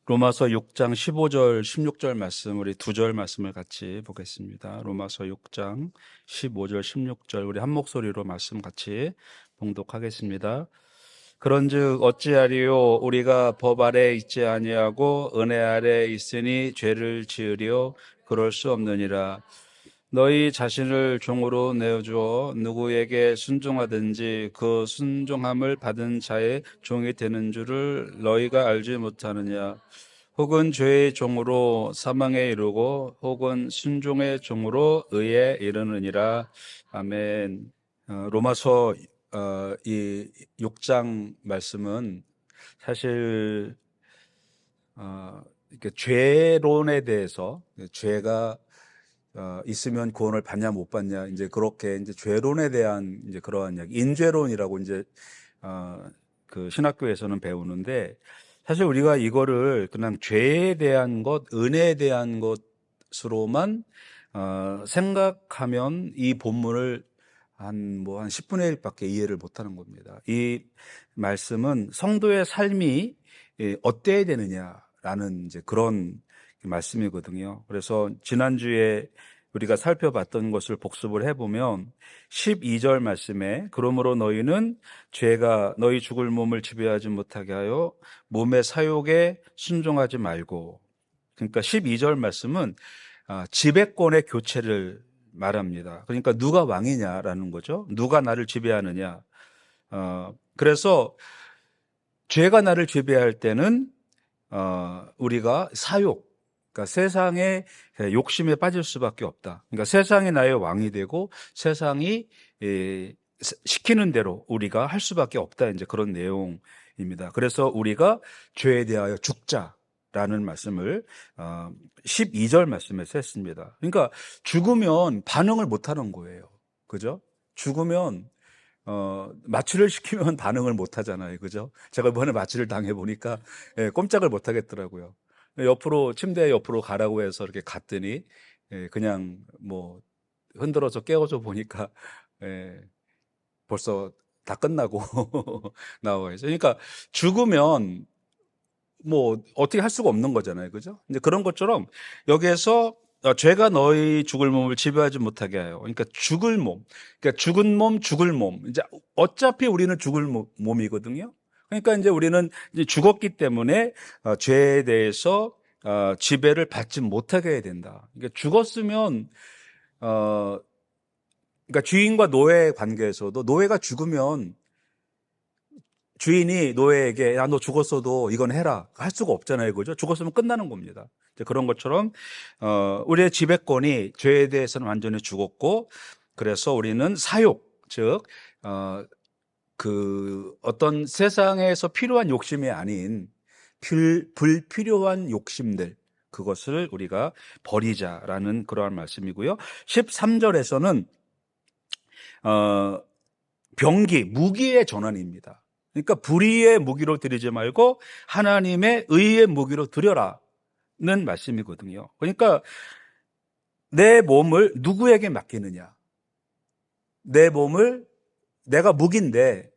로마서 6장 15절, 16절 말씀, 우리 두 절 말씀을 같이 보겠습니다. 로마서 6장 15절, 16절, 우리 한 목소리로 말씀 같이 봉독하겠습니다. 그런즉 어찌하리요? 우리가 법 아래 있지 아니하고 은혜 아래 있으니 죄를 지으려 그럴 수 없느니라. 너희 자신을 종으로 내어주어 누구에게 순종하든지 그 순종함을 받은 자의 종이 되는 줄을 너희가 알지 못하느냐. 혹은 죄의 종으로 사망에 이르고 혹은 순종의 종으로 의에 이르느니라. 아멘. 로마서 이 6장 말씀은 사실 이렇게 죄론에 대해서, 죄가 있으면 구원을 받냐 못 받냐, 이제 그렇게 이제 죄론에 대한 이제 그러한 이야기, 인죄론이라고 이제 그 신학교에서는 배우는데, 사실 우리가 이거를 그냥 죄에 대한 것, 은혜에 대한 것으로만 생각하면 이 본문을 한 10분의 1밖에 이해를 못하는 겁니다. 이 말씀은 성도의 삶이 어때야 되느냐라는 이제 그런 말씀이거든요. 그래서 지난주에 우리가 살펴봤던 것을 복습을 해보면 12절 말씀에 그러므로 너희는 죄가 너희 죽을 몸을 지배하지 못하게 하여 몸의 사욕에 순종하지 말고, 그러니까 12절 말씀은 지배권의 교체를 말합니다. 그러니까 누가 왕이냐라는 거죠. 누가 나를 지배하느냐. 그래서 죄가 나를 지배할 때는 우리가 사욕, 그러니까 세상의 욕심에 빠질 수밖에 없다. 그러니까 세상이 나의 왕이 되고 세상이 시키는 대로 우리가 할 수밖에 없다. 이제 그런 내용입니다. 그래서 우리가 죄에 대하여 죽자라는 말씀을 12절 말씀에서 했습니다. 그러니까 죽으면 반응을 못 하는 거예요. 그죠? 죽으면 마취를 시키면 반응을 못 하잖아요. 그죠? 제가 이번에 마취를 당해보니까 꼼짝을 못 하겠더라고요. 옆으로, 침대 옆으로 가라고 해서 이렇게 갔더니 그냥 흔들어서 깨워줘 보니까 벌써 다 끝나고 나와 있어요. 그러니까 죽으면 어떻게 할 수가 없는 거잖아요. 그죠? 이제 그런 것처럼 여기에서 죄가 너희 죽을 몸을 지배하지 못하게 하여. 그러니까 죽을 몸. 그러니까 죽은 몸, 죽을 몸. 이제 어차피 우리는 죽을 몸이거든요. 그러니까 이제 우리는 이제 죽었기 때문에 죄에 대해서 지배를 받지 못하게 해야 된다. 그러니까 죽었으면 그러니까 주인과 노예 관계에서도 노예가 죽으면 주인이 노예에게 야, 너 죽었어도 이건 해라 할 수가 없잖아요. 그죠? 죽었으면 끝나는 겁니다. 그런 것처럼 우리의 지배권이 죄에 대해서는 완전히 죽었고, 그래서 우리는 사욕, 즉 어떤 세상에서 필요한 욕심이 아닌 불필요한 욕심들, 그것을 우리가 버리자라는 그러한 말씀이고요. 13절에서는 병기, 무기의 전환입니다. 그러니까 불의의 무기로 드리지 말고 하나님의 의의 무기로 드려라는 말씀이거든요. 그러니까 내 몸을 누구에게 맡기느냐, 내 몸을, 내가 무기인데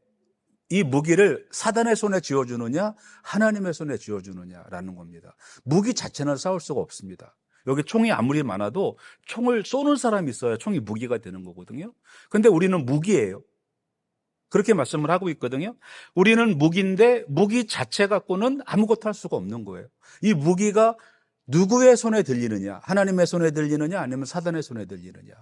이 무기를 사단의 손에 쥐어주느냐 하나님의 손에 쥐어주느냐라는 겁니다. 무기 자체는 싸울 수가 없습니다. 여기 총이 아무리 많아도 총을 쏘는 사람이 있어야 총이 무기가 되는 거거든요. 근데 우리는 무기예요. 그렇게 말씀을 하고 있거든요. 우리는 무기인데 무기 자체 갖고는 아무것도 할 수가 없는 거예요. 이 무기가 누구의 손에 들리느냐, 하나님의 손에 들리느냐 아니면 사단의 손에 들리느냐.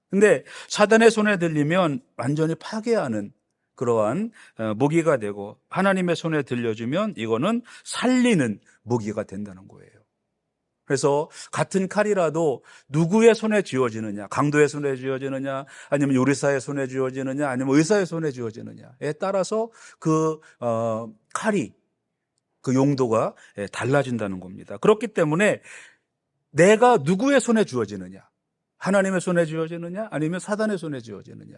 근데 사단의 손에 들리면 완전히 파괴하는 그러한 무기가 되고, 하나님의 손에 들려주면 이거는 살리는 무기가 된다는 거예요. 그래서 같은 칼이라도 누구의 손에 쥐어지느냐, 강도의 손에 쥐어지느냐, 아니면 요리사의 손에 쥐어지느냐, 아니면 의사의 손에 쥐어지느냐에 따라서 칼이, 그 용도가 달라진다는 겁니다. 그렇기 때문에 내가 누구의 손에 쥐어지느냐, 하나님의 손에 쥐어지느냐, 아니면 사단의 손에 쥐어지느냐.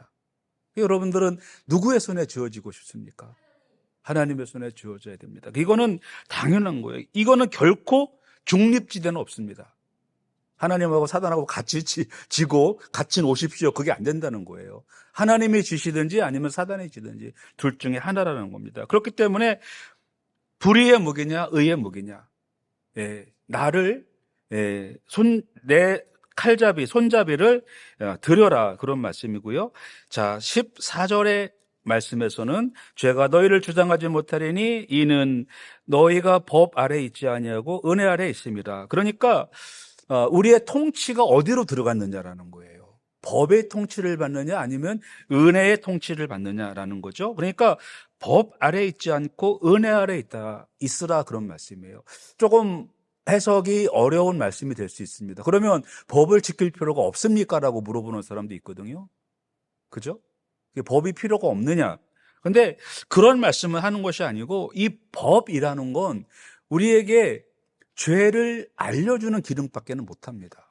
여러분들은 누구의 손에 쥐어지고 싶습니까? 하나님의 손에 쥐어져야 됩니다. 이거는 당연한 거예요. 이거는 결코 중립지대는 없습니다. 하나님하고 사단하고 같이 지고 같이 노십시오. 그게 안 된다는 거예요. 하나님이 지시든지 아니면 사단이 지든지 둘 중에 하나라는 겁니다. 그렇기 때문에 불의의 무기냐 의의 무기냐, 나를 내 칼잡이, 손잡이를 들여라 그런 말씀이고요. 자, 14절의 말씀에서는 죄가 너희를 주장하지 못하리니 이는 너희가 법 아래 있지 아니하고 은혜 아래 있습니다. 그러니까 우리의 통치가 어디로 들어갔느냐라는 거예요. 법의 통치를 받느냐 아니면 은혜의 통치를 받느냐라는 거죠. 그러니까 법 아래 있지 않고 은혜 아래 있으라 그런 말씀이에요. 조금 해석이 어려운 말씀이 될 수 있습니다. 그러면 법을 지킬 필요가 없습니까? 라고 물어보는 사람도 있거든요. 그죠? 법이 필요가 없느냐? 근데 그런 말씀을 하는 것이 아니고 이 법이라는 건 우리에게 죄를 알려주는 기능밖에는 못합니다.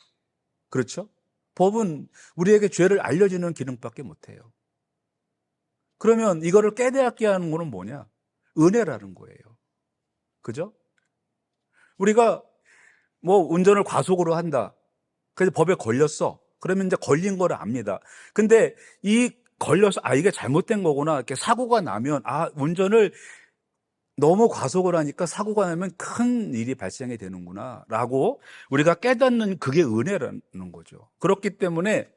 그렇죠? 법은 우리에게 죄를 알려주는 기능밖에 못해요. 그러면 이거를 깨닫게 하는 거는 뭐냐? 은혜라는 거예요. 그죠? 우리가 뭐 운전을 과속으로 한다. 그래서 법에 걸렸어. 그러면 이제 걸린 거를 압니다. 근데 이 걸려서 이게 잘못된 거구나. 이렇게 사고가 나면 운전을 너무 과속을 하니까 사고가 나면 큰 일이 발생이 되는구나 라고 우리가 깨닫는 그게 은혜라는 거죠. 그렇기 때문에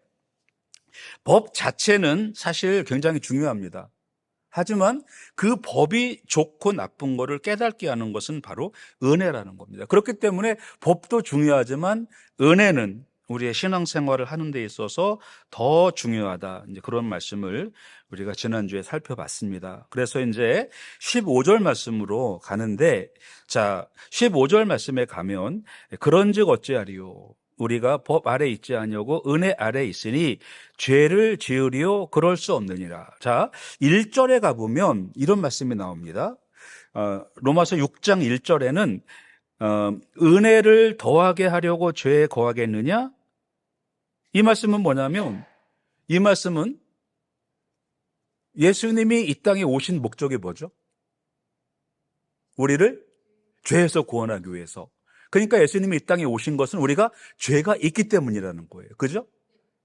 법 자체는 사실 굉장히 중요합니다. 하지만 그 법이 좋고 나쁜 거를 깨닫게 하는 것은 바로 은혜라는 겁니다. 그렇기 때문에 법도 중요하지만 은혜는 우리의 신앙생활을 하는 데 있어서 더 중요하다. 이제 그런 말씀을 우리가 지난주에 살펴봤습니다. 그래서 이제 15절 말씀으로 가는데, 자, 15절 말씀에 가면 그런즉 어찌하리요? 우리가 법 아래 있지 아니하고 은혜 아래 있으니 죄를 지으리요 그럴 수 없느니라. 자, 1절에 가보면 이런 말씀이 나옵니다. 로마서 6장 1절에는 은혜를 더하게 하려고 죄에 거하겠느냐? 이 말씀은 뭐냐면, 이 말씀은 예수님이 이 땅에 오신 목적이 뭐죠? 우리를 죄에서 구원하기 위해서. 그러니까 예수님이 이 땅에 오신 것은 우리가 죄가 있기 때문이라는 거예요. 그죠?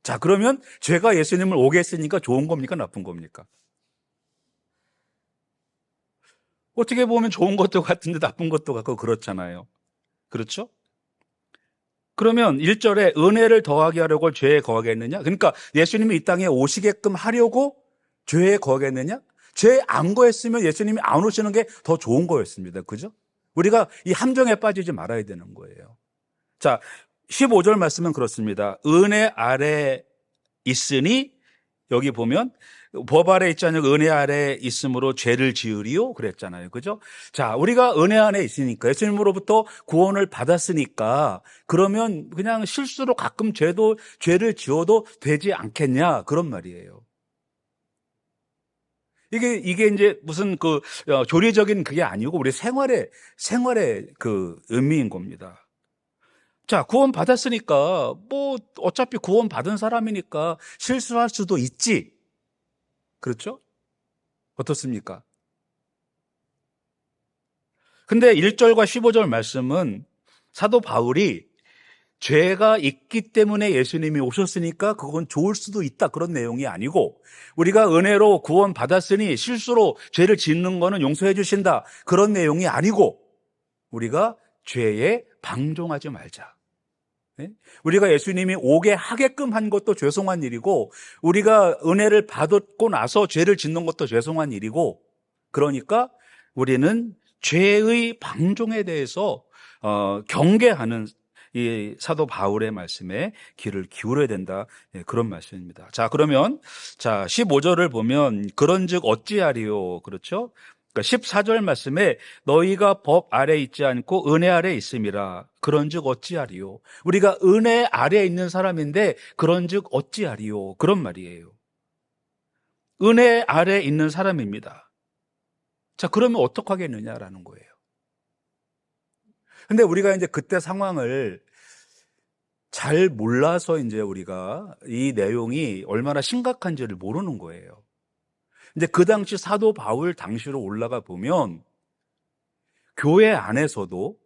자, 그러면 죄가 예수님을 오게 했으니까 좋은 겁니까? 나쁜 겁니까? 어떻게 보면 좋은 것도 같은데 나쁜 것도 같고 그렇잖아요. 그렇죠? 그러면 1절에 은혜를 더하게 하려고 죄에 거하겠느냐? 그러니까 예수님이 이 땅에 오시게끔 하려고 죄에 거하겠느냐? 죄 안 거했으면 예수님이 안 오시는 게 더 좋은 거였습니다. 그죠? 우리가 이 함정에 빠지지 말아야 되는 거예요. 자, 15절 말씀은 그렇습니다. 은혜 아래 있으니, 여기 보면 법 아래 있지 않고 은혜 아래 있으므로 죄를 지으리요 그랬잖아요. 그죠? 자, 우리가 은혜 안에 있으니까, 예수님으로부터 구원을 받았으니까 그러면 그냥 실수로 가끔 죄를 지어도 되지 않겠냐 그런 말이에요. 이게 이제 무슨 조리적인 그게 아니고 우리 생활의 그 의미인 겁니다. 자, 구원 받았으니까 뭐 어차피 구원 받은 사람이니까 실수할 수도 있지. 그렇죠? 어떻습니까? 근데 1절과 15절 말씀은 사도 바울이 죄가 있기 때문에 예수님이 오셨으니까 그건 좋을 수도 있다 그런 내용이 아니고, 우리가 은혜로 구원 받았으니 실수로 죄를 짓는 거는 용서해 주신다 그런 내용이 아니고, 우리가 죄에 방종하지 말자. 우리가 예수님이 오게 하게끔 한 것도 죄송한 일이고, 우리가 은혜를 받고 나서 죄를 짓는 것도 죄송한 일이고, 그러니까 우리는 죄의 방종에 대해서 경계하는 이 사도 바울의 말씀에 귀를 기울여야 된다. 그런 말씀입니다. 자, 그러면 15절을 보면 그런즉 어찌하리요? 그렇죠? 그러니까 14절 말씀에 너희가 법 아래 있지 않고 은혜 아래 있음이라. 그런즉 어찌하리요? 우리가 은혜 아래 있는 사람인데 그런즉 어찌하리요? 그런 말이에요. 은혜 아래 있는 사람입니다. 자, 그러면 어떻게 하겠느냐라는 거예요. 근데 우리가 이제 그때 상황을 잘 몰라서 이제 우리가 이 내용이 얼마나 심각한지를 모르는 거예요. 근데 그 당시 사도 바울 당시로 올라가 보면 교회 안에서도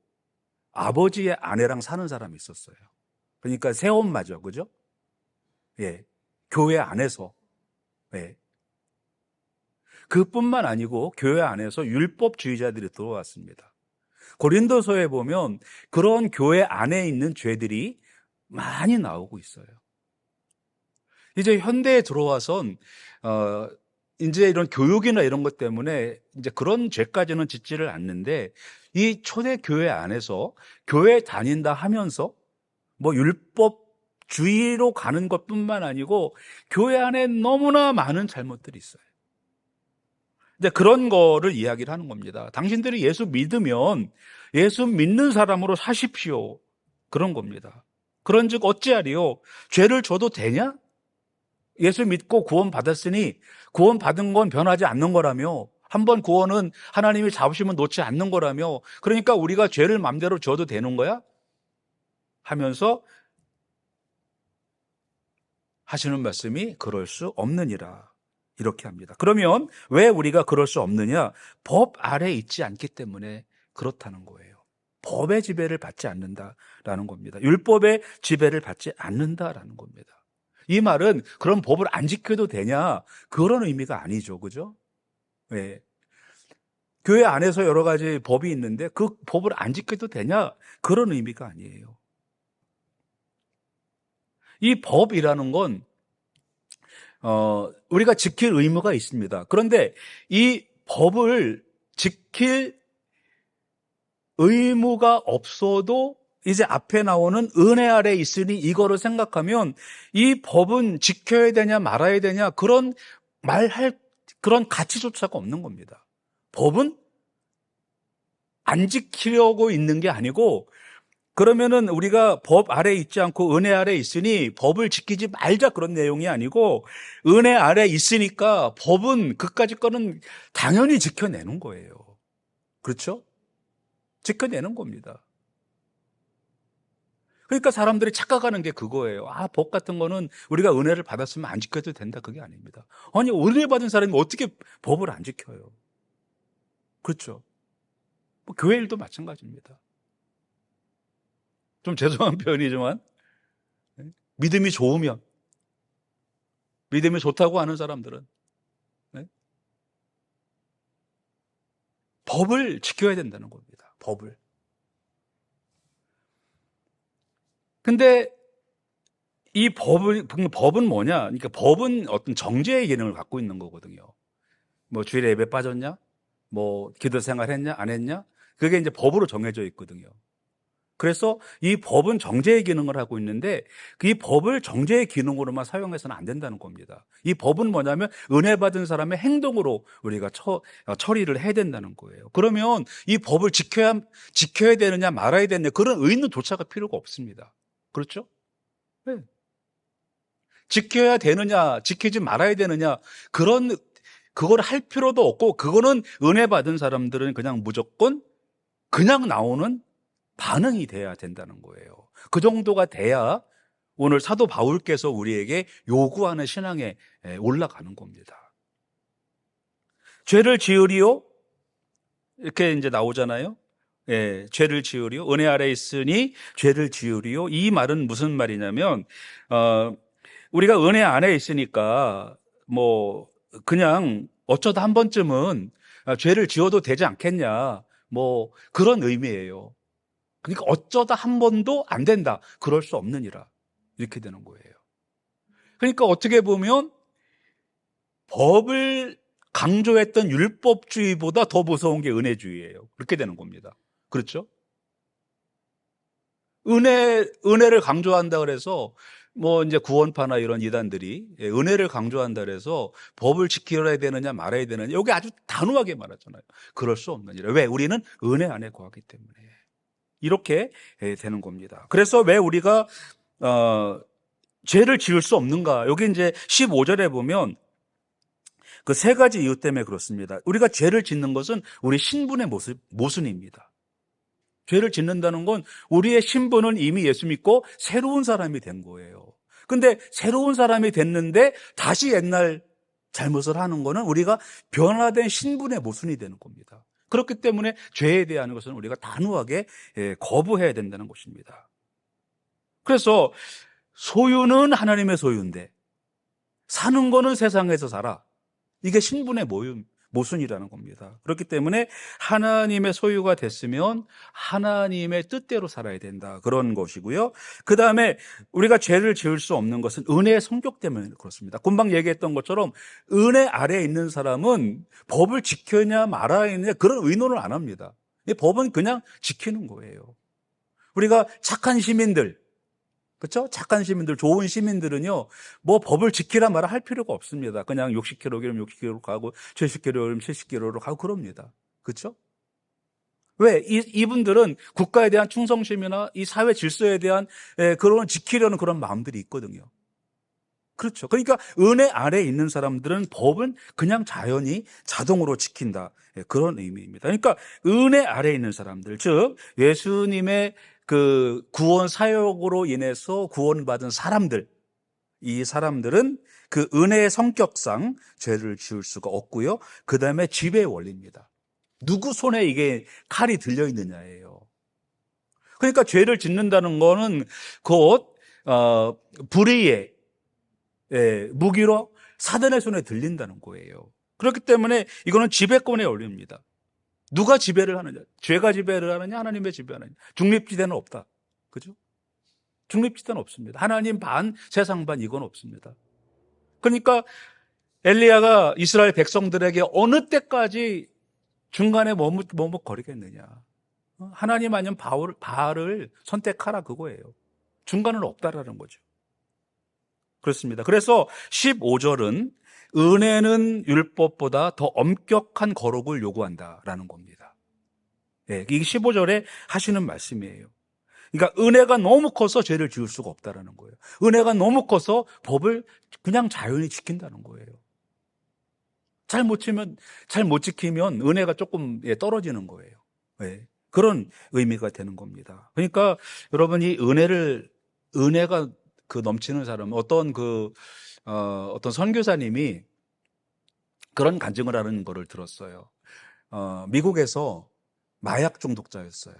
아버지의 아내랑 사는 사람이 있었어요. 그러니까 새엄마죠. 그죠? 예. 교회 안에서. 예. 그뿐만 아니고 교회 안에서 율법주의자들이 들어왔습니다. 고린도서에 보면 그런 교회 안에 있는 죄들이 많이 나오고 있어요. 이제 현대에 들어와선 이제 이런 교육이나 이런 것 때문에 이제 그런 죄까지는 짓지를 않는데, 이 초대 교회 안에서 교회 다닌다 하면서 뭐 율법주의로 가는 것뿐만 아니고 교회 안에 너무나 많은 잘못들이 있어요. 이제 그런 거를 이야기를 하는 겁니다. 당신들이 예수 믿으면 예수 믿는 사람으로 사십시오. 그런 겁니다. 그런즉 어찌하리요? 죄를 져도 되냐? 예수 믿고 구원 받았으니 구원 받은 건 변하지 않는 거라며, 한번 구원은 하나님이 잡으시면 놓지 않는 거라며, 그러니까 우리가 죄를 마음대로 져도 되는 거야? 하면서 하시는 말씀이 그럴 수 없느니라, 이렇게 합니다. 그러면 왜 우리가 그럴 수 없느냐? 법 아래 있지 않기 때문에 그렇다는 거예요. 법의 지배를 받지 않는다라는 겁니다. 율법의 지배를 받지 않는다라는 겁니다. 이 말은 그런 법을 안 지켜도 되냐, 그런 의미가 아니죠. 그죠? 네. 교회 안에서 여러 가지 법이 있는데 그 법을 안 지켜도 되냐, 그런 의미가 아니에요. 이 법이라는 건 우리가 지킬 의무가 있습니다. 그런데 이 법을 지킬 의무가 없어도 이제 앞에 나오는 은혜 아래 있으니 이거를 생각하면 이 법은 지켜야 되냐 말아야 되냐 그런 말할 그런 가치조차가 없는 겁니다. 법은 안 지키려고 있는 게 아니고, 그러면은 우리가 법 아래 있지 않고 은혜 아래 있으니 법을 지키지 말자, 그런 내용이 아니고, 은혜 아래 있으니까 법은 그까짓 거는 당연히 지켜내는 거예요. 그렇죠? 지켜내는 겁니다. 그러니까 사람들이 착각하는 게 그거예요. 법 같은 거는 우리가 은혜를 받았으면 안 지켜도 된다. 그게 아닙니다. 아니, 은혜 받은 사람이 어떻게 법을 안 지켜요? 그렇죠? 뭐 교회 일도 마찬가지입니다. 좀 죄송한 표현이지만, 믿음이 좋으면, 믿음이 좋다고 하는 사람들은 법을 지켜야 된다는 겁니다. 법을. 근데 이 법은 뭐냐? 그러니까 법은 어떤 정죄의 기능을 갖고 있는 거거든요. 뭐 주일에 예배 빠졌냐? 뭐 기도 생활 했냐? 안 했냐? 그게 이제 법으로 정해져 있거든요. 그래서 이 법은 정죄의 기능을 하고 있는데, 이 법을 정죄의 기능으로만 사용해서는 안 된다는 겁니다. 이 법은 뭐냐면 은혜 받은 사람의 행동으로 우리가 처리를 해야 된다는 거예요. 그러면 이 법을 지켜야 되느냐 말아야 되느냐 그런 의논조차가 필요가 없습니다. 그렇죠? 네. 지켜야 되느냐 지키지 말아야 되느냐 그걸 할 필요도 없고, 그거는 은혜 받은 사람들은 그냥 무조건 그냥 나오는 반응이 돼야 된다는 거예요. 그 정도가 돼야 오늘 사도 바울께서 우리에게 요구하는 신앙에 올라가는 겁니다. 죄를 지으리요? 이렇게 이제 나오잖아요. 죄를 지으리요? 은혜 아래 있으니 죄를 지으리요? 이 말은 무슨 말이냐면, 우리가 은혜 안에 있으니까 뭐 그냥 어쩌다 한 번쯤은 죄를 지어도 되지 않겠냐, 뭐 그런 의미예요. 그러니까 어쩌다 한 번도 안 된다, 그럴 수 없느니라, 이렇게 되는 거예요. 그러니까 어떻게 보면 법을 강조했던 율법주의보다 더 무서운 게 은혜주의예요. 그렇게 되는 겁니다. 그렇죠? 은혜를 강조한다 그래서 뭐 이제 구원파나 이런 이단들이 은혜를 강조한다 그래서 법을 지켜야 되느냐 말아야 되느냐, 여기 아주 단호하게 말하잖아요. 그럴 수 없느니라. 왜? 우리는 은혜 안에 거하기 때문에. 이렇게 되는 겁니다. 그래서 왜 우리가 죄를 지을 수 없는가? 여기 이제 15절에 보면 그 세 가지 이유 때문에 그렇습니다. 우리가 죄를 짓는 것은 우리 신분의 모순입니다. 죄를 짓는다는 건 우리의 신분은 이미 예수 믿고 새로운 사람이 된 거예요. 근데 새로운 사람이 됐는데 다시 옛날 잘못을 하는 거는 우리가 변화된 신분의 모순이 되는 겁니다. 그렇기 때문에 죄에 대한 것은 우리가 단호하게 거부해야 된다는 것입니다. 그래서 소유는 하나님의 소유인데 사는 거는 세상에서 살아. 이게 신분의 모순이라는 겁니다. 그렇기 때문에 하나님의 소유가 됐으면 하나님의 뜻대로 살아야 된다. 그런 것이고요. 그 다음에 우리가 죄를 지을 수 없는 것은 은혜의 성격 때문에 그렇습니다. 금방 얘기했던 것처럼 은혜 아래에 있는 사람은 법을 지켜야 말아야 했느냐 그런 의논을 안 합니다. 이 법은 그냥 지키는 거예요. 우리가 착한 시민들, 그렇죠? 착한 시민들, 좋은 시민들은요, 뭐 법을 지키라 말아 할 필요가 없습니다. 그냥 60km면 60km로 가고 70km면 70km로 가고 그럽니다. 그렇죠? 왜? 이분들은 국가에 대한 충성심이나 이 사회 질서에 대한 그런 지키려는 그런 마음들이 있거든요. 그렇죠. 그러니까 은혜 아래에 있는 사람들은 법은 그냥 자연히 자동으로 지킨다. 그런 의미입니다. 그러니까 은혜 아래에 있는 사람들, 즉 예수님의 그 구원 사역으로 인해서 구원받은 사람들, 이 사람들은 그 은혜의 성격상 죄를 지을 수가 없고요. 그 다음에 지배의 원리입니다. 누구 손에 이게 칼이 들려 있느냐예요. 그러니까 죄를 짓는다는 거는 곧 불의의 무기로 사단의 손에 들린다는 거예요. 그렇기 때문에 이거는 지배권의 원리입니다. 누가 지배를 하느냐? 죄가 지배를 하느냐? 하나님의 지배하느냐? 중립지대는 없다. 그죠? 중립지대는 없습니다. 하나님 반, 세상 반 이건 없습니다. 그러니까 엘리야가 이스라엘 백성들에게 어느 때까지 중간에 머뭇거리겠느냐? 하나님 아니면 바알을 선택하라 그거예요. 중간은 없다라는 거죠. 그렇습니다. 그래서 15절은 은혜는 율법보다 더 엄격한 거룩을 요구한다라는 겁니다. 이게 15절에 하시는 말씀이에요. 그러니까 은혜가 너무 커서 죄를 지을 수가 없다라는 거예요. 은혜가 너무 커서 법을 그냥 자연히 지킨다는 거예요. 잘 못 지키면 은혜가 조금 떨어지는 거예요. 그런 의미가 되는 겁니다. 그러니까 여러분 이 은혜가 그 넘치는 사람, 어떤 선교사님이 그런 간증을 하는 거를 들었어요. 미국에서 마약 중독자였어요.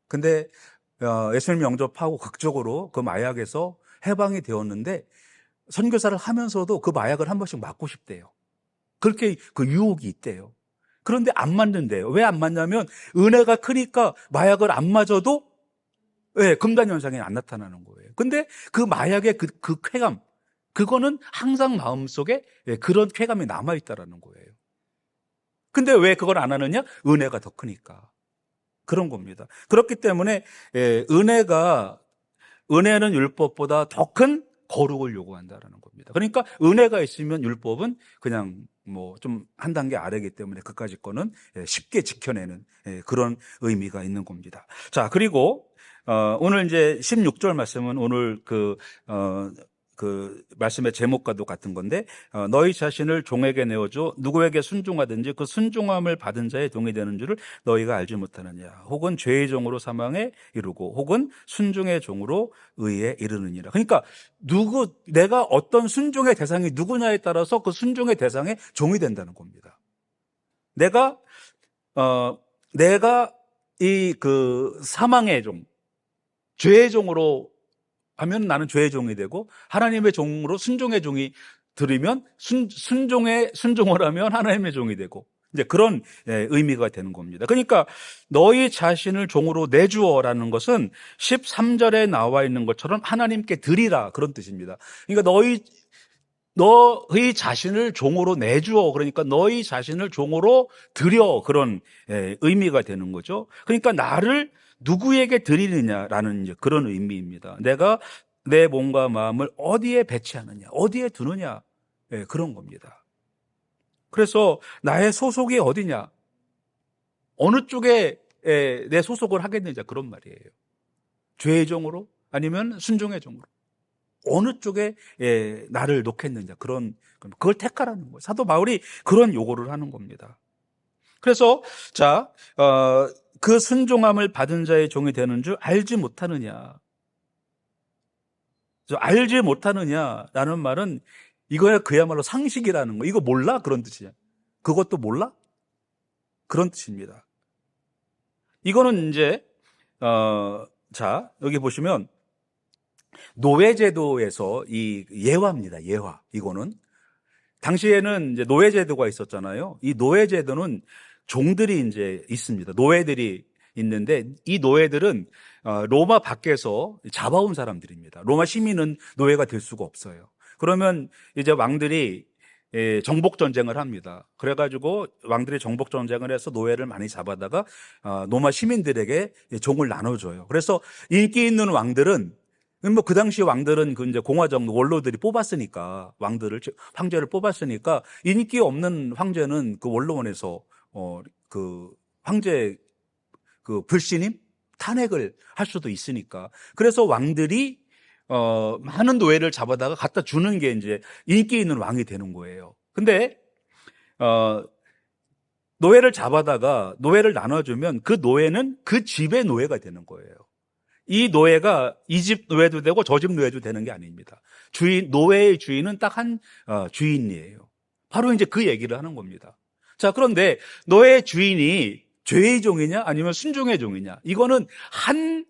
근데 예수님 영접하고 극적으로 그 마약에서 해방이 되었는데 선교사를 하면서도 그 마약을 한 번씩 맞고 싶대요. 그렇게 그 유혹이 있대요. 그런데 안 맞는데요. 왜 안 맞냐면 은혜가 크니까 마약을 안 맞아도 금단 현상이 안 나타나는 거예요. 근데 그 마약의 그 쾌감, 그거는 항상 마음속에 그런 쾌감이 남아있다라는 거예요. 근데 왜 그걸 안 하느냐? 은혜가 더 크니까. 그런 겁니다. 그렇기 때문에 은혜는 율법보다 더 큰 거룩을 요구한다라는 겁니다. 그러니까 은혜가 있으면 율법은 그냥 뭐 좀 한 단계 아래이기 때문에 그까지 거는 쉽게 지켜내는 그런 의미가 있는 겁니다. 자, 그리고 오늘 이제 16절 말씀은 오늘 그 말씀의 제목과도 같은 건데 너희 자신을 종에게 내어줘 누구에게 순종하든지 그 순종함을 받은 자의 종이 되는 줄을 너희가 알지 못하느냐. 혹은 죄의 종으로 사망에 이르고 혹은 순종의 종으로 의에 이르느니라. 그러니까 내가 어떤 순종의 대상이 누구냐에 따라서 그 순종의 대상의 종이 된다는 겁니다. 내가 이 그 사망의 종, 죄의 종으로 하면 나는 죄의 종이 되고 하나님의 종으로 순종의 종이 들으면 순종을 하면 하나님의 종이 되고 이제 그런 의미가 되는 겁니다. 그러니까 너희 자신을 종으로 내주어라는 것은 13절에 나와 있는 것처럼 하나님께 드리라 그런 뜻입니다. 그러니까 너희 자신을 종으로 내주어 그러니까 너희 자신을 종으로 드려 그런 의미가 되는 거죠. 그러니까 나를 누구에게 드리느냐라는 이제 그런 의미입니다. 내가 내 몸과 마음을 어디에 배치하느냐, 어디에 두느냐, 그런 겁니다. 그래서 나의 소속이 어디냐, 어느 쪽에 내 소속을 하겠느냐 그런 말이에요. 죄의 종으로 아니면 순종의 종으로 어느 쪽에 나를 놓겠느냐 그걸 택하라는 거예요. 사도 바울이 그런 요구를 하는 겁니다. 그래서 그 순종함을 받은 자의 종이 되는 줄 알지 못하느냐. 알지 못하느냐라는 말은 이거야 그야말로 상식이라는 거. 이거 몰라? 그런 뜻이야. 그것도 몰라? 그런 뜻입니다. 이거는 이제 여기 보시면 노예제도에서 이 예화입니다. 예화. 이거는 당시에는 이제 노예제도가 있었잖아요. 이 노예제도는 종들이 이제 있습니다. 노예들이 있는데 이 노예들은 로마 밖에서 잡아온 사람들입니다. 로마 시민은 노예가 될 수가 없어요. 그러면 이제 왕들이 정복 전쟁을 합니다. 그래가지고 왕들이 정복 전쟁을 해서 노예를 많이 잡아다가 로마 시민들에게 종을 나눠줘요. 그래서 인기 있는 왕들은 뭐 그 당시 왕들은 그 이제 공화정 원로들이 뽑았으니까 황제를 뽑았으니까 인기 없는 황제는 그 원로원에서 그 황제 그 불신임 탄핵을 할 수도 있으니까 그래서 왕들이 많은 노예를 잡아다가 갖다 주는 게 이제 인기 있는 왕이 되는 거예요. 근데 노예를 잡아다가 노예를 나눠주면 그 노예는 그 집의 노예가 되는 거예요. 이 노예가 이 집 노예도 되고 저 집 노예도 되는 게 아닙니다. 노예의 주인은 딱 한 주인이에요. 바로 이제 그 얘기를 하는 겁니다. 자, 그런데 노예 주인이 죄의 종이냐 아니면 순종의 종이냐? 이거는 한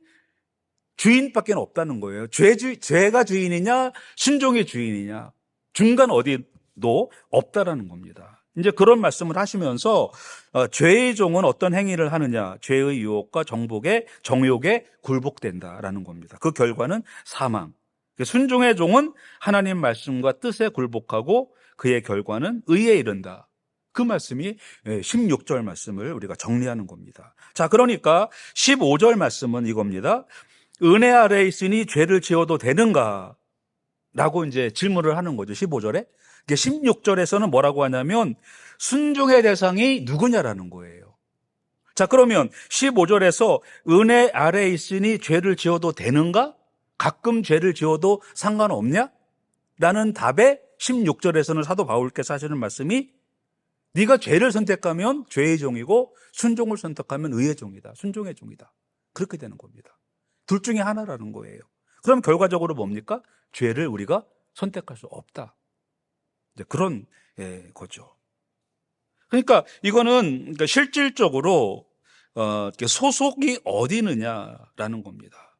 주인밖에 없다는 거예요. 죄가 주인이냐 순종의 주인이냐? 중간 어디도 없다라는 겁니다. 이제 그런 말씀을 하시면서 죄의 종은 어떤 행위를 하느냐? 죄의 유혹과 정욕에 굴복된다라는 겁니다. 그 결과는 사망. 순종의 종은 하나님 말씀과 뜻에 굴복하고 그의 결과는 의에 이른다. 그 말씀이 16절 말씀을 우리가 정리하는 겁니다. 자, 그러니까 15절 말씀은 이겁니다. 은혜 아래에 있으니 죄를 지어도 되는가? 라고 이제 질문을 하는 거죠. 15절에. 16절에서는 뭐라고 하냐면 순종의 대상이 누구냐라는 거예요. 자, 그러면 15절에서 은혜 아래에 있으니 죄를 지어도 되는가? 가끔 죄를 지어도 상관없냐? 라는 답에 16절에서는 사도 바울께서 하시는 말씀이 네가 죄를 선택하면 죄의 종이고 순종을 선택하면 의의 종이다. 순종의 종이다. 그렇게 되는 겁니다. 둘 중에 하나라는 거예요. 그럼 결과적으로 뭡니까? 죄를 우리가 선택할 수 없다. 이제 그런 거죠. 그러니까 이거는 실질적으로 소속이 어디느냐라는 겁니다.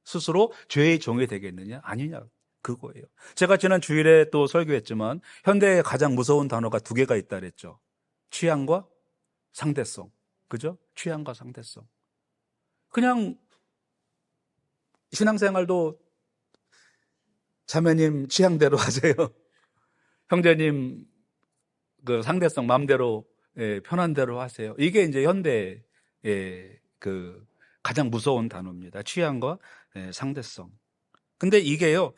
스스로 죄의 종이 되겠느냐 아니냐 그거예요. 제가 지난 주일에 또 설교했지만 현대에 가장 무서운 단어가 두 개가 있다 그랬죠. 취향과 상대성. 그죠? 취향과 상대성. 그냥 신앙생활도 자매님 취향대로 하세요. 형제님 그 상대성 마음대로 편한 대로 하세요. 이게 이제 현대의 그 가장 무서운 단어입니다. 취향과 상대성. 근데 이게요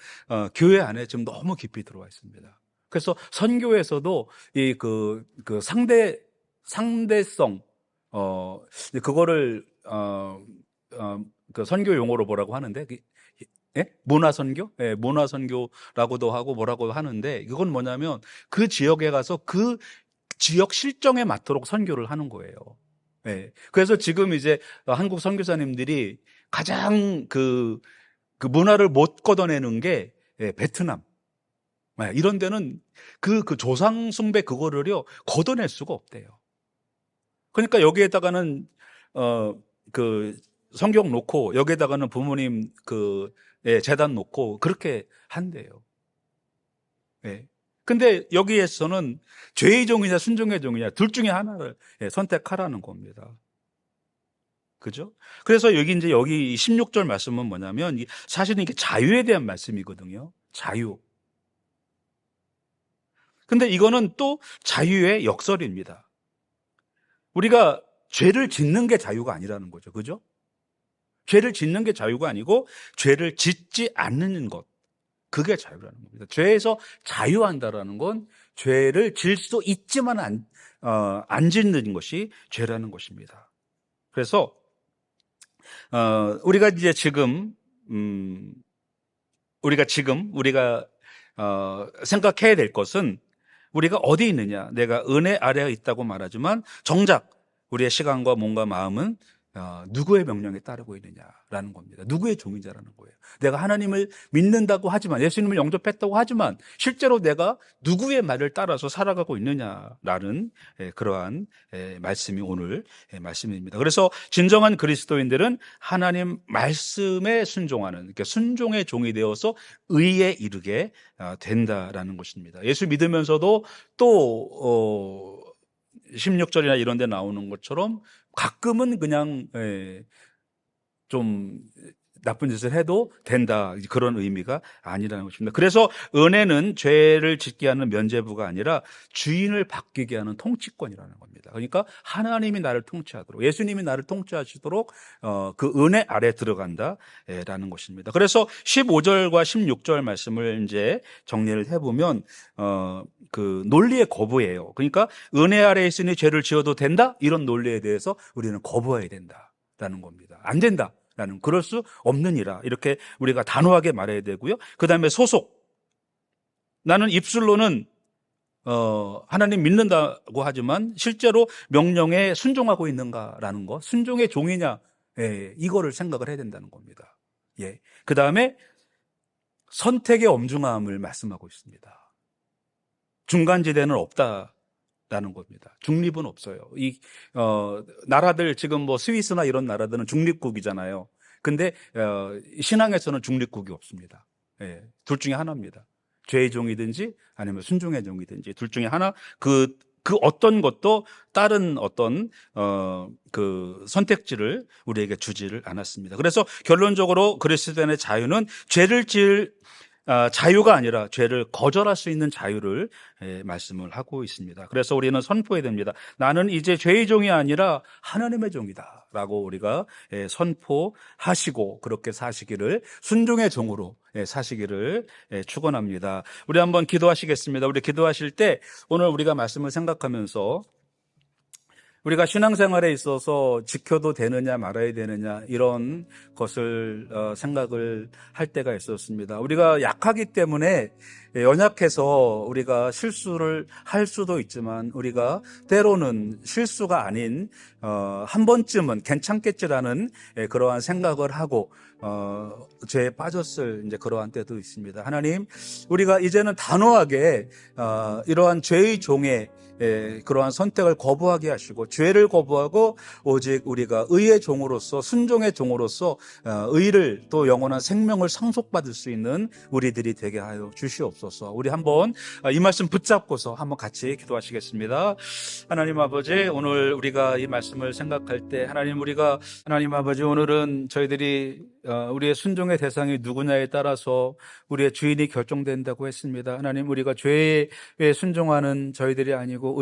교회 안에 지금 너무 깊이 들어와 있습니다. 그래서 선교에서도 이 그 상대성 그거를 그 선교 용어로 뭐라고 하는데 문화선교? 문화선교라고도 하고 뭐라고 하는데 이건 뭐냐면 그 지역에 가서 그 지역 실정에 맞도록 선교를 하는 거예요. 그래서 지금 이제 한국 선교사님들이 가장 그 문화를 못 걷어내는 게 베트남. 이런 데는 그 조상 숭배 그거를요 걷어낼 수가 없대요. 그러니까 여기에다가는 그 성경 놓고 여기에다가는 부모님 재단 놓고 그렇게 한대요. 근데 여기에서는 죄의 종이냐 순종의 종이냐 둘 중에 하나를 선택하라는 겁니다. 그죠? 그래서 여기 16절 말씀은 뭐냐면 사실은 이게 자유에 대한 말씀이거든요. 자유. 근데 이거는 또 자유의 역설입니다. 우리가 죄를 짓는 게 자유가 아니라는 거죠. 그죠? 죄를 짓는 게 자유가 아니고 죄를 짓지 않는 것. 그게 자유라는 겁니다. 죄에서 자유한다라는 건 죄를 질 수 있지만 안 짓는 것이 죄라는 것입니다. 그래서 우리가 이제 지금 우리가 생각해야 될 것은 우리가 어디 있느냐. 내가 은혜 아래에 있다고 말하지만 정작 우리의 시간과 몸과 마음은 누구의 명령에 따르고 있느냐라는 겁니다. 누구의 종이냐라는 거예요. 내가 하나님을 믿는다고 하지만, 예수님을 영접했다고 하지만 실제로 내가 누구의 말을 따라서 살아가고 있느냐라는 그러한 말씀이 오늘 말씀입니다. 그래서 진정한 그리스도인들은 하나님 말씀에 순종하는, 그러니까 순종의 종이 되어서 의에 이르게 된다라는 것입니다. 예수 믿으면서도 또 16절이나 이런 데 나오는 것처럼 가끔은 그냥 좀 나쁜 짓을 해도 된다, 그런 의미가 아니라는 것입니다. 그래서 은혜는 죄를 짓게 하는 면죄부가 아니라 주인을 바뀌게 하는 통치권이라는 겁니다. 그러니까 하나님이 나를 통치하도록, 예수님이 나를 통치하시도록 그 은혜 아래 들어간다라는 것입니다. 그래서 15절과 16절 말씀을 이제 정리를 해보면 그 논리의 거부예요. 그러니까 은혜 아래 있으니 죄를 지어도 된다, 이런 논리에 대해서 우리는 거부해야 된다라는 겁니다. 안 된다, 라는, 그럴 수 없느니라, 이렇게 우리가 단호하게 말해야 되고요. 그 다음에 소속. 나는 입술로는 하나님 믿는다고 하지만 실제로 명령에 순종하고 있는가라는 거, 순종의 종이냐, 이거를 생각을 해야 된다는 겁니다. 그 다음에 선택의 엄중함을 말씀하고 있습니다. 중간지대는 없다라는 겁니다. 중립은 없어요. 나라들, 지금 뭐 스위스나 이런 나라들은 중립국이잖아요. 근데 신앙에서는 중립국이 없습니다. 둘 중에 하나입니다. 죄의 종이든지 아니면 순종의 종이든지 둘 중에 하나, 그 어떤 것도 다른 어떤 그 선택지를 우리에게 주지를 않았습니다. 그래서 결론적으로 그리스도인의 자유는 죄를 지을 자유가 아니라 죄를 거절할 수 있는 자유를 말씀을 하고 있습니다. 그래서 우리는 선포해야 됩니다. 나는 이제 죄의 종이 아니라 하나님의 종이다 라고 우리가 선포하시고 그렇게 사시기를, 순종의 종으로 사시기를 축원합니다. 우리 한번 기도하시겠습니다. 우리 기도하실 때 오늘 우리가 말씀을 생각하면서 우리가 신앙생활에 있어서 지켜도 되느냐 말아야 되느냐, 이런 것을 생각을 할 때가 있었습니다. 우리가 약하기 때문에, 연약해서 우리가 실수를 할 수도 있지만 우리가 때로는 실수가 아닌 한 번쯤은 괜찮겠지라는 그러한 생각을 하고 죄에 빠졌을 이제 그러한 때도 있습니다. 하나님, 우리가 이제는 단호하게 이러한 죄의 종의 그러한 선택을 거부하게 하시고, 죄를 거부하고 오직 우리가 의의 종으로서, 순종의 종으로서 의를, 또 영원한 생명을 상속받을 수 있는 우리들이 되게 하여 주시옵소서. 우리 한번 이 말씀 붙잡고서 한번 같이 기도하시겠습니다. 하나님 아버지, 오늘 우리가 이 말씀을 생각할 때 하나님 아버지, 오늘은 저희들이 우리의 순종의 대상이 누구냐에 따라서 우리의 주인이 결정된다고 했습니다. 하나님, 우리가 죄에 순종하는 저희들이 아니고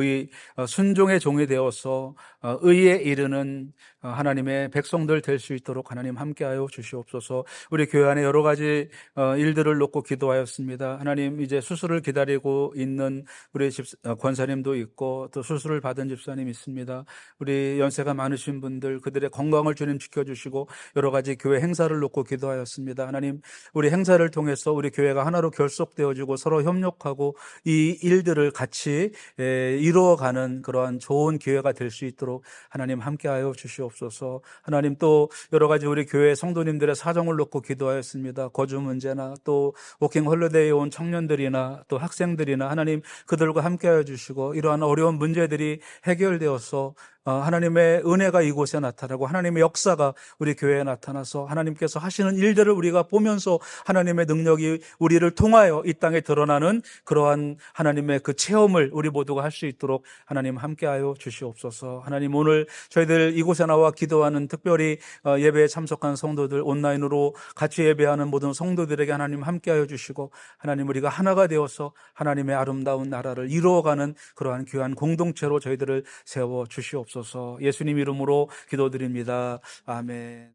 순종의 종이 되어서 의에 이르는 하나님의 백성들 될 수 있도록 하나님 함께하여 주시옵소서. 우리 교회 안에 여러 가지 일들을 놓고 기도하였습니다. 하나님, 이제 수술을 기다리고 있는 우리 권사님도 있고 또 수술을 받은 집사님 있습니다. 우리 연세가 많으신 분들, 그들의 건강을 주님 지켜주시고 여러 가지 교회 행사를 놓고 기도하였습니다. 하나님, 우리 행사를 통해서 우리 교회가 하나로 결속되어지고 서로 협력하고 이 일들을 같이 이루어가는 그러한 좋은 기회가 될 수 있도록 하나님 함께하여 주시옵소서. 하나님, 또 여러 가지 우리 교회 성도님들의 사정을 놓고 기도하였습니다. 거주 문제나 또 워킹 홀리데이에 온 청년들이나 또 학생들이나 하나님, 그들과 함께하여 주시고 이러한 어려운 문제들이 해결되어서 하나님의 은혜가 이곳에 나타나고 하나님의 역사가 우리 교회에 나타나서 하나님께서 하시는 일들을 우리가 보면서 하나님의 능력이 우리를 통하여 이 땅에 드러나는 그러한 하나님의 그 체험을 우리 모두가 할 수 있도록 하나님 함께하여 주시옵소서. 하나님, 오늘 저희들 이곳에 나와 기도하는, 특별히 예배에 참석한 성도들, 온라인으로 같이 예배하는 모든 성도들에게 하나님 함께하여 주시고, 하나님, 우리가 하나가 되어서 하나님의 아름다운 나라를 이루어가는 그러한 귀한 공동체로 저희들을 세워 주시옵소서. 예수님 이름으로 기도드립니다. 아멘.